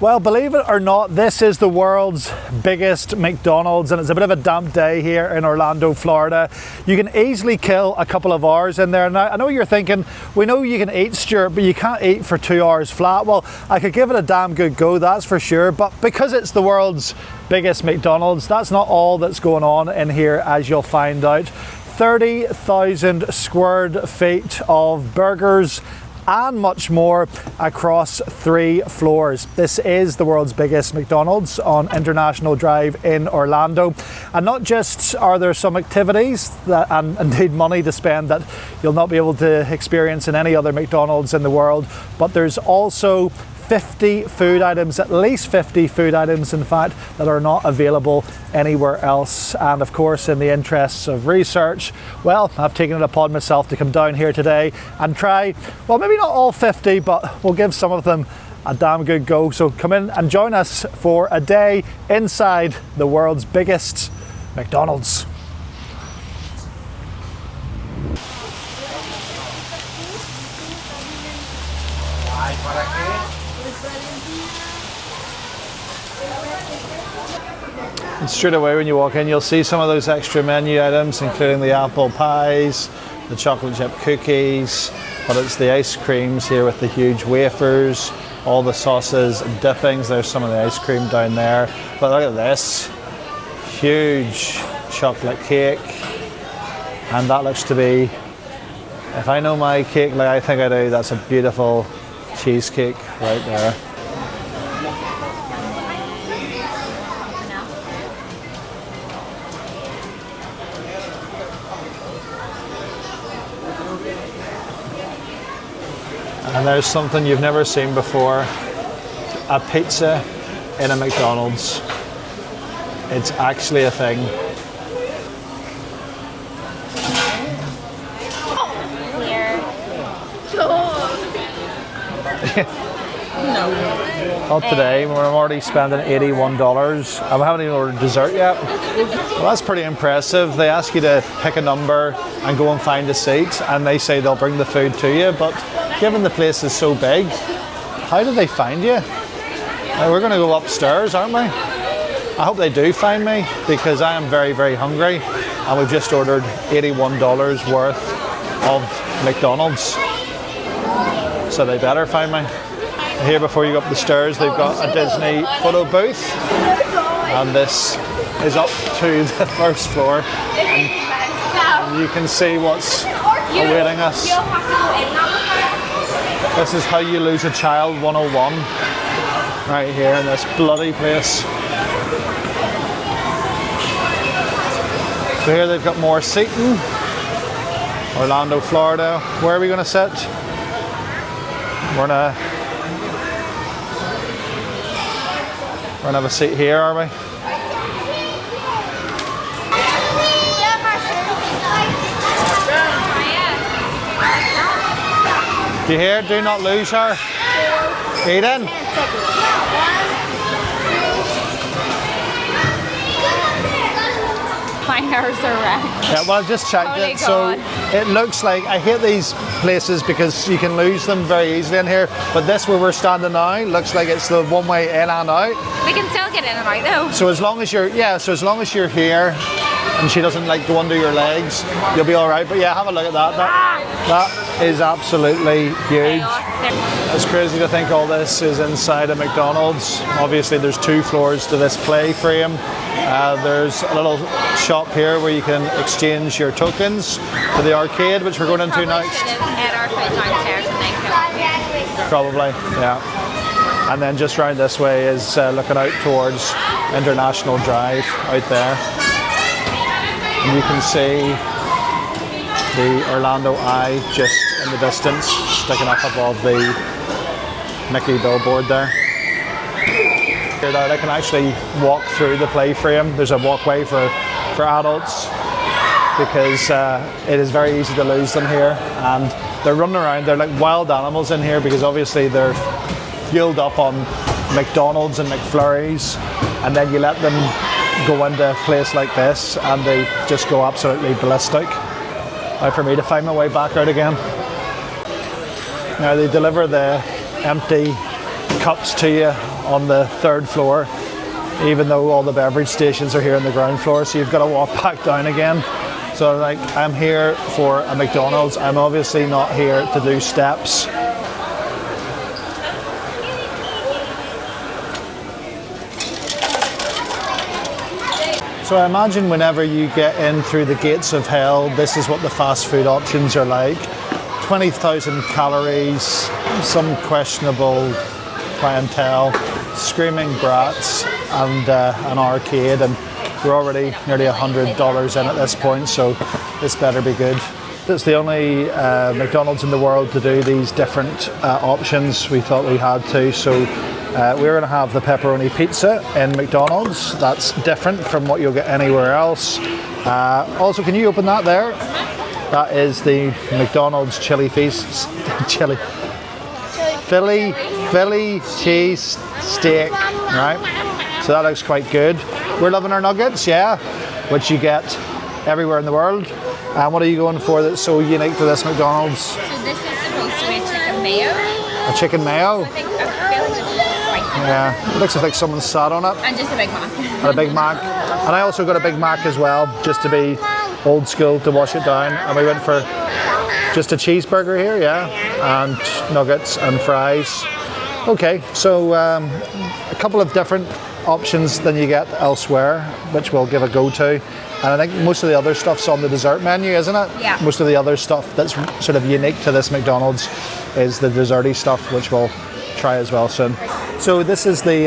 Well, believe it or not, this is the world's biggest McDonald's, and it's a bit of a damp day here in Orlando, Florida. You can easily kill a couple of hours in there. Now, I know you're thinking, we know you can eat, Stuart, but you can't eat for 2 hours flat. Well, I could give it a damn good go, that's for sure, but because it's the world's biggest McDonald's, that's not all that's going on in here, as you'll find out. 30,000 square feet of burgers and much more across 3 floors. This is the world's biggest McDonald's on International Drive in Orlando. And not just are there some activities that, and indeed money to spend, that you'll not be able to experience in any other McDonald's in the world, but there's also 50 food items, at least 50 food items in fact, that are not available anywhere else. And of course, in the interests of research, well, I've taken it upon myself to come down here today and try, well, maybe not all 50, but we'll give some of them a damn good go. So come in and join us for a day inside the world's biggest McDonald's. And straight away when you walk in, you'll see some of those extra menu items, including the apple pies, the chocolate chip cookies, but it's the ice creams here with the huge wafers, all the sauces and dippings. There's some of the ice cream down there. But look at this, huge chocolate cake. And that looks to be, if I know my cake like I think I do, that's a beautiful cheesecake right there. And there's something you've never seen before, a pizza in a McDonald's. It's actually a thing. No. Not today, we're already spending $81 and we haven't even ordered dessert yet. Well, that's pretty impressive. They ask you to pick a number and go and find a seat, and they say they'll bring the food to you, but given the place is so big, how do they find you? We're going to go upstairs, aren't we? I hope they do find me, because I am very, very hungry, and we've just ordered $81 worth of McDonald's, so they better find me. Here before you go up the stairs, they've got a Disney photo booth, and this is up to the first floor, and you can see what's awaiting us. This is How You Lose a Child 101, right here in this bloody place. So here they've got more seating. Orlando, Florida. Where are we going to sit? We're gonna have a seat here, are we? Do you hear? Do not lose her. Eden. My nerves are wrecked. Yeah, well, I've just checked it. So it looks like, I hate these places because you can lose them very easily in here, but this where we're standing now looks like it's the one way in and out. We can still get in and out though. So as long as you're, so as long as you're here and she doesn't like go under your legs, you'll be all right. But yeah, have a look at that. That is absolutely huge. It's crazy to think all this is inside a McDonald's. Obviously there's 2 floors to this play frame. There's a little shop here where you can exchange your tokens for the arcade, which we're going into next. Probably, yeah. And then just round this way is looking out towards International Drive out there. And you can see the Orlando Eye just in the distance, sticking up above the Mickey billboard there. Here now, I can actually walk through the play frame. There's a walkway for adults, because it is very easy to lose them here, and they're running around. They're like wild animals in here, because obviously they're fueled up on McDonald's and McFlurries, and then you let them go into a place like this and they just go absolutely ballistic. Now for me to find my way back out again. Now they deliver the empty cups to you on the 3rd floor, even though all the beverage stations are here on the ground floor, so you've got to walk back down again. So like, I'm here for a McDonald's. I'm obviously not here to do steps. So I imagine whenever you get in through the gates of hell, this is what the fast food options are like. 20,000 calories, some questionable clientele, screaming brats, and an arcade, and we're already nearly $100 in at this point, so this better be good. It's the only McDonald's in the world to do these different options. We thought we had to, so we're going to have the pepperoni pizza in McDonald's. That's different from what you'll get anywhere else. Also, can you open that there? That is the McDonald's chili feast, Philly cheese steak, right? So that looks quite good. We're loving our nuggets, yeah, which you get everywhere in the world. And what are you going for that's so unique to this McDonald's? So this is supposed to be a chicken mayo. A chicken mayo? I feel like this is spicy. Yeah, it looks like someone sat on it. And just a Big Mac. And a Big Mac. And I also got a Big Mac as well, just to be old school, to wash it down. And we went for just a cheeseburger here, yeah, and nuggets and fries. Okay, so a couple of different options than you get elsewhere, which we'll give a go to. And I think most of the other stuff's on the dessert menu, isn't it? Yeah. Most of the other stuff that's sort of unique to this McDonald's is the desserty stuff, which we'll try as well soon. So this is the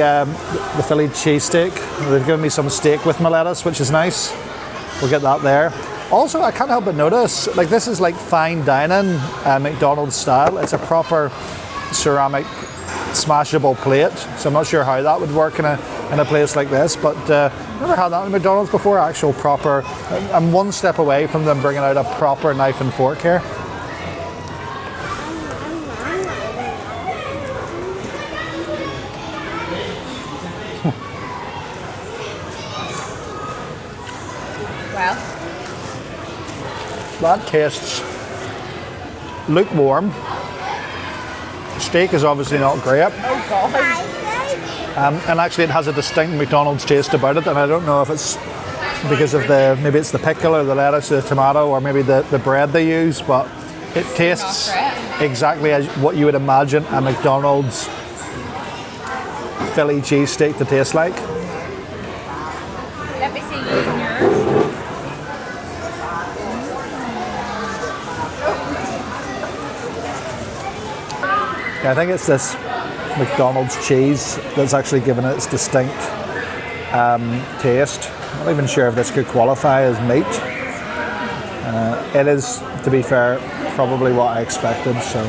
Philly cheesesteak. They've given me some steak with my lettuce, which is nice. We'll get that there. Also, I can't help but notice, like, this is like fine dining, McDonald's style. It's a proper ceramic smashable plate, so I'm not sure how that would work in a place like this, but never had that in McDonald's before. Actual proper. I'm one step away from them bringing out a proper knife and fork here. Well, that tastes lukewarm. Steak is obviously not great. oh god. And actually it has a distinct McDonald's taste about it, and I don't know if it's because of maybe it's the pickle or the lettuce or the tomato or maybe the bread they use, but it tastes exactly as what you would imagine a McDonald's Philly cheesesteak to taste like. Let me see using yours. I think it's this McDonald's cheese that's actually given it its distinct taste. I'm not even sure if this could qualify as meat. It is, to be fair, probably what I expected. So,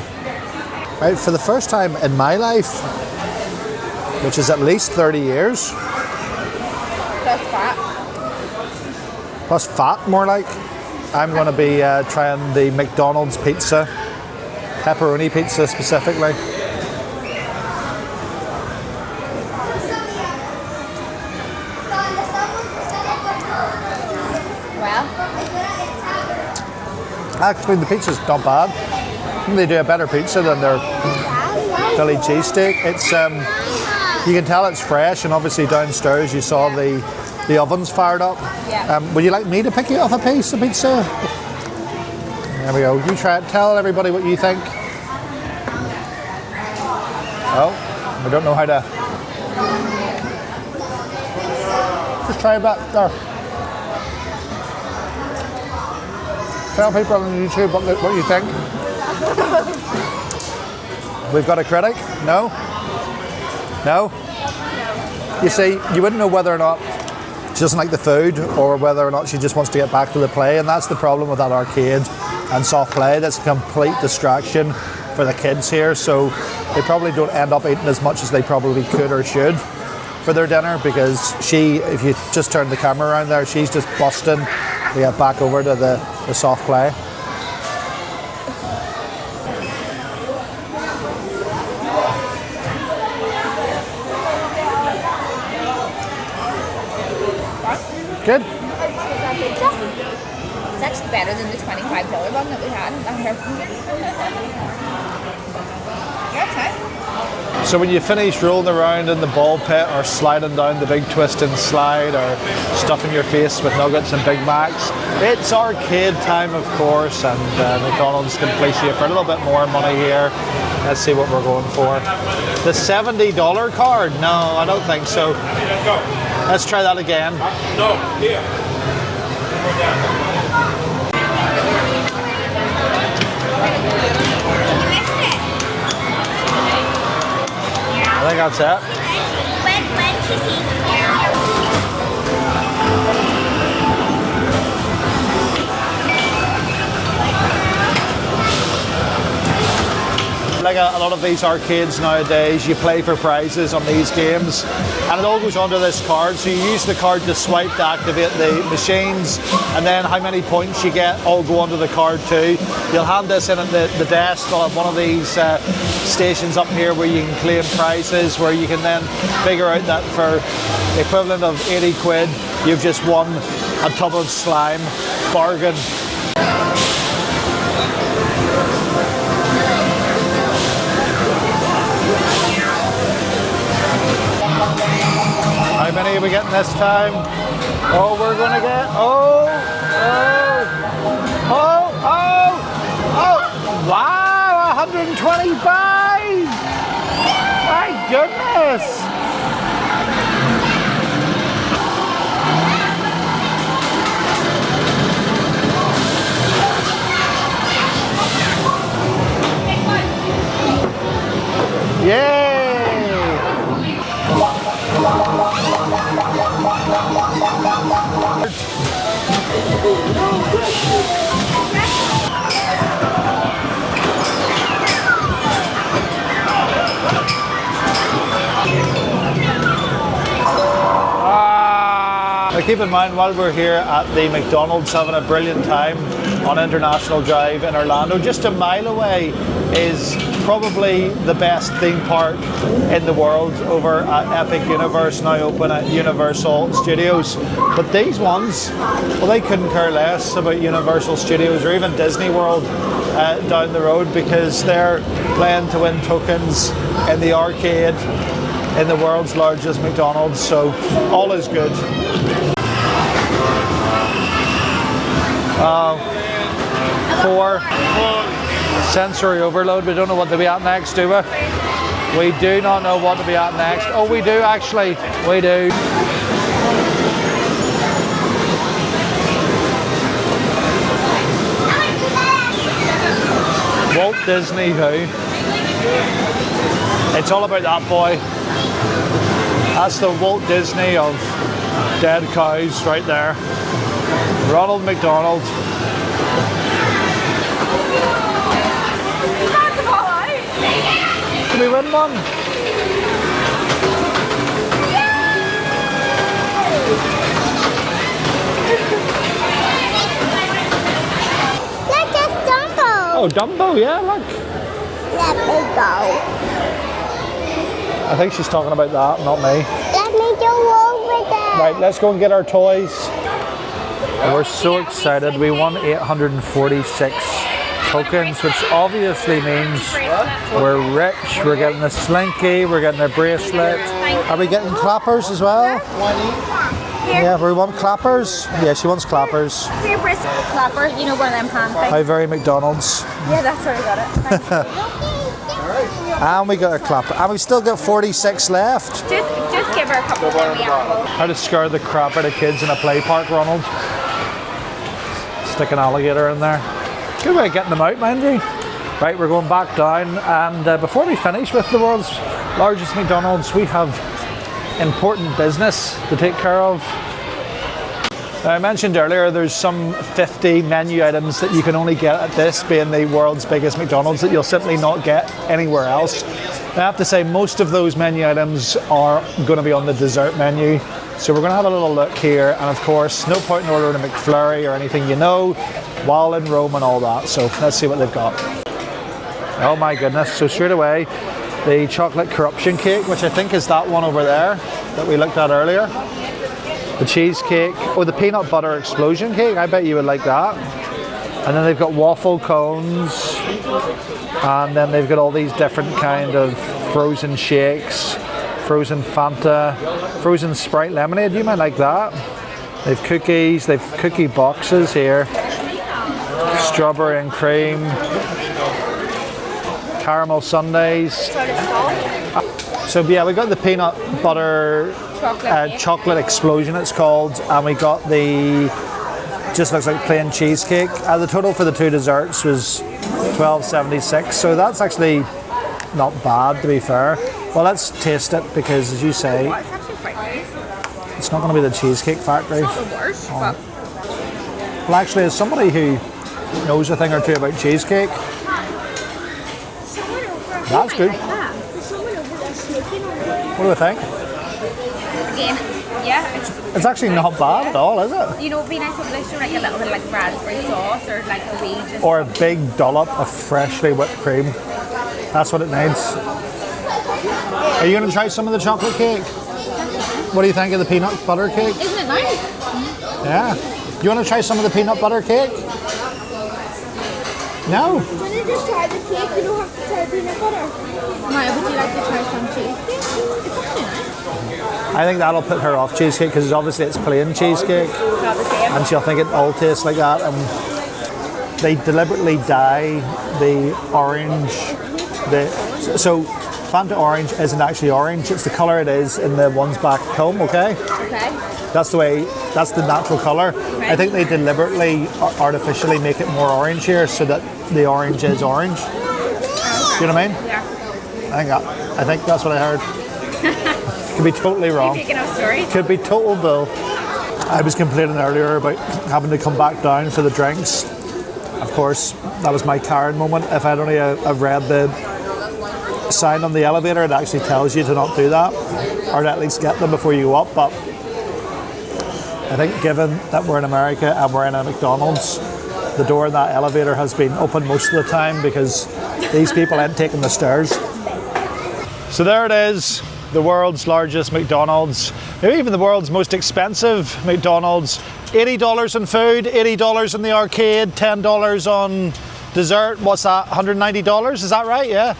right, for the first time in my life, which is at least 30 years. Plus fat. Plus fat, more like. I'm going to be trying the McDonald's pizza. Pepperoni pizza specifically. Well, actually the pizza's not bad. I think they do a better pizza than their Philly cheesesteak. It's you can tell it's fresh, and obviously downstairs you saw the ovens fired up. Yeah. Would you like me to pick you off a piece of pizza? There we go. You try it. Tell everybody what you think. Oh, I don't know how to. Just try that there. Tell people on YouTube what you think. We've got a critic? No? No? You see, you wouldn't know whether or not she doesn't like the food or whether or not she just wants to get back to the play, and that's the problem with that arcade and soft play. That's a complete distraction for the kids here, so they probably don't end up eating as much as they probably could or should for their dinner, because if you just turn the camera around there, she's just busting to get back over to the soft play. Good. it's actually better than the $25 one that we had. That's it. So when you finish rolling around in the ball pit or sliding down the big twisting slide or stuffing your face with nuggets and Big Macs, it's arcade time, of course, and McDonald's can place you for a little bit more money here. Let's see what we're going for. The $70 card? No, I don't think so. Let's try that again. No, here. I think that's it. Like a lot of these arcades nowadays, you play for prizes on these games, and it all goes onto this card. So you use the card to swipe to activate the machines, and then how many points you get all go onto the card too. You'll hand this in at the desk. They'll have one of these stations up here where you can claim prizes, where you can then figure out that for the equivalent of 80 quid, you've just won a tub of slime. Bargain. How many are we getting this time? Oh, we're gonna get, wow, 125! My goodness! Yay! Now keep in mind, while we're here at the McDonald's having a brilliant time on International Drive in Orlando, just a mile away is probably the best theme park in the world over at Epic Universe, now open at Universal Studios. But these ones, well, they couldn't care less about Universal Studios or even Disney World down the road, because they're playing to win tokens in the arcade in the world's largest McDonald's, so all is good. Four. Sensory overload. We don't know what to be at next, do we? We do not know what to be at next. Oh, we do actually. We do. Walt Disney Who. It's all about that boy. That's the Walt Disney of dead cows right there. Ronald McDonald. Can we win one? Look, it's Dumbo. Oh, Dumbo, yeah, look. Let me go. I think she's talking about that, not me. Let me go over there. Right, let's go and get our toys. We're so excited. We won 846 tokens, which obviously means we're rich. We're getting a slinky, we're getting a bracelet. Are we getting clappers as well? Yeah, we want clappers. Yeah, she wants clappers. Here, bracelet clapper. You know, one of them hand things. How very McDonald's. Yeah, that's where we got it. Thank you. And we got a clapper. And we still got 46 left. Just give her a couple more reactions. How to scare the crap out of kids in a play park, Ronald. Stick an alligator in there. Good way of getting them out, mind you. Right, we're going back down, and before we finish with the world's largest McDonald's, we have important business to take care of. Now, I mentioned earlier there's some 50 menu items that you can only get at this, being the world's biggest McDonald's, that you'll simply not get anywhere else. I have to say most of those menu items are going to be on the dessert menu. So we're going to have a little look here, and of course no point in ordering a McFlurry or anything, you know, while in Rome and all that. So let's see what they've got. Oh my goodness, so straight away the chocolate corruption cake, which I think is that one over there that we looked at earlier. The cheesecake, oh, the peanut butter explosion cake, I bet you would like that. And then they've got waffle cones, and then they've got all these different kind of frozen shakes, frozen Fanta, frozen Sprite lemonade. You might like that. They've cookies, they've cookie boxes here, strawberry and cream, caramel sundaes. So yeah, we got the peanut butter chocolate explosion it's called, and we got the, just looks like plain cheesecake. The total for the two desserts was $12.76, so that's actually not bad, to be fair. Well, let's taste it, because as you say, It's actually quite nice. it's not going to be the Cheesecake Factory. It's not the worst, but Well, actually, as somebody who knows a thing or two about cheesecake, someone over That's good. Like that. There's someone over there smoking on it. what do we think? Again, yeah, It's actually not bad at all, is it? you know, it'd be nice if there's like a little bit of like raspberry sauce or like a wee just. Or a big dollop of freshly whipped cream. That's what it needs. Are you going to try some of the chocolate cake? What do you think of the peanut butter cake? Isn't it nice? Yeah. You want to try some of the peanut butter cake? No. When you just try the cake, you don't have to try peanut butter. Maya, would you like to try some cheesecake? It's actually nice. I think that'll put her off cheesecake, because obviously it's plain cheesecake, It's not the same. and she'll think it all tastes like that. And they deliberately dye the orange. So Fanta orange isn't actually orange; it's the color it is in the ones back home. Okay, Okay. that's the natural color. I think they deliberately artificially make it more orange here, so that the orange is orange. Do you know what I mean? Yeah. I think that's what I heard. Could be totally wrong. Speaking of stories. Could be total bull. I was complaining earlier about having to come back down for the drinks. Of course, that was my Karen moment. If I'd only have read the sign on the elevator, it actually tells you to not do that, or to at least get them before you go up. But I think given that we're in America and we're in a McDonald's, the door in that elevator has been open most of the time, because these people ain't taking the stairs. So there it is, the world's largest McDonald's, maybe even the world's most expensive McDonald's. $80 in food, $80 in the arcade, $10 on dessert. What's that, $190? Is that right? Yeah.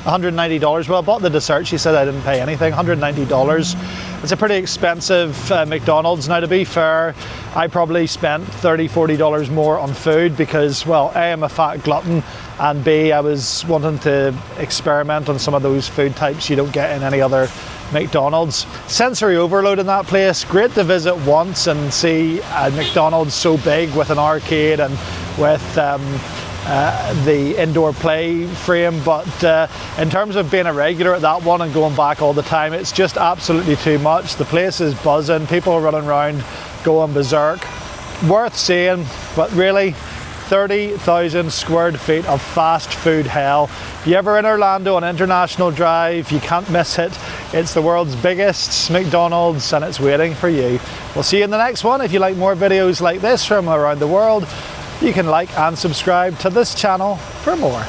$190. Well, I bought the dessert. She said I didn't pay anything. $190. It's a pretty expensive McDonald's. Now, to be fair, I probably spent $30, $40 more on food because, well, A, I'm a fat glutton, and B, I was wanting to experiment on some of those food types you don't get in any other McDonald's. Sensory overload in that place. Great to visit once and see a McDonald's so big with an arcade and with the indoor play frame, but in terms of being a regular at that one and going back all the time, it's just absolutely too much. The place is buzzing, people are running around going berserk. Worth seeing, but really 30,000 square feet of fast food hell. If you're ever in Orlando on International Drive, you can't miss it. It's the world's biggest McDonald's and it's waiting for you. We'll see you in the next one. If you like more videos like this from around the world, you can like and subscribe to this channel for more.